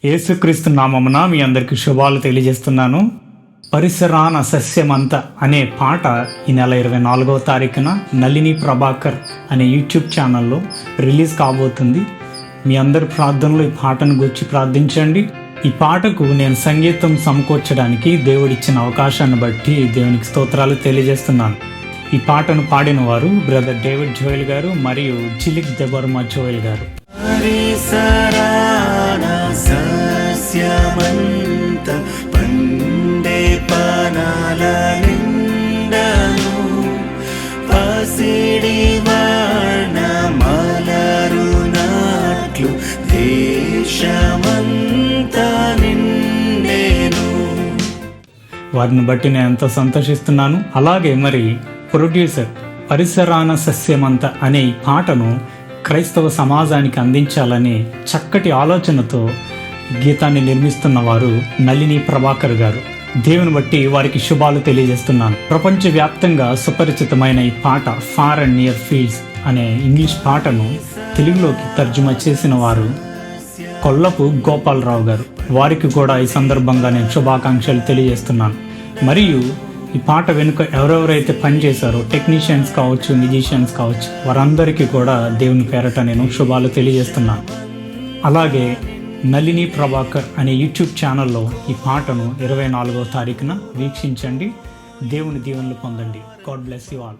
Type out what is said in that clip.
యేసుక్రీస్తు నామమున మీ అందరికీ శుభాలు తెలియజేస్తున్నాను. పరిసరాన సస్యమంత అనే పాట ఈ నెల 24వ తారీఖున నళిని ప్రభాకర్ అనే యూట్యూబ్ ఛానల్లో రిలీజ్ కాబోతుంది. మీ అందరి ప్రార్థనలో ఈ పాటను గురించి ప్రార్థించండి. ఈ పాటకు నేను సంగీతం సమకూర్చడానికి దేవుడిచ్చిన అవకాశాన్ని బట్టి దేవునికి స్తోత్రాలు తెలియజేస్తున్నాను. ఈ పాటను పాడిన వారు బ్రదర్ డేవిడ్ జోయల్ గారు మరియు జిలిక్ దెబర్మా జోయల్ గారు. సస్యమంత పండే పనాల నిండను పసిడి వర్ణ మలరునాట్లు దేశమంత నిండెను. వారిని బట్టి నేను ఎంతో సంతోషిస్తున్నాను. అలాగే మరి ప్రొడ్యూసర్ పరిసరాన సస్యమంత అనే ఈ పాటను క్రైస్తవ సమాజానికి అందించాలని చక్కటి ఆలోచనతో గీతాన్ని నిర్మిస్తున్న వారు నళిని ప్రభాకర్ గారు. దేవుని బట్టి వారికి శుభాలు తెలియజేస్తున్నాను. ప్రపంచవ్యాప్తంగా సుపరిచితమైన ఈ పాట ఫార్ అండ్ నియర్ ఫీల్డ్స్ అనే ఇంగ్లీష్ పాటను తెలుగులోకి తర్జుమా చేసిన వారు కొల్లపు గోపాలరావు గారు. వారికి కూడా ఈ సందర్భంగా నేను శుభాకాంక్షలు తెలియజేస్తున్నాను. మరియు ఈ పాట వెనుక ఎవరెవరైతే పనిచేశారో టెక్నీషియన్స్ కావచ్చు, మ్యూజిషియన్స్ కావచ్చు, వారందరికీ కూడా దేవుని పేరట నేను శుభాలు తెలియజేస్తున్నాను. అలాగే నళిని ప్రభాకర్ అనే యూట్యూబ్ ఛానల్లో ఈ పాటను 24వ తారీఖున వీక్షించండి. దేవుని దీవెనలు పొందండి. God bless you all.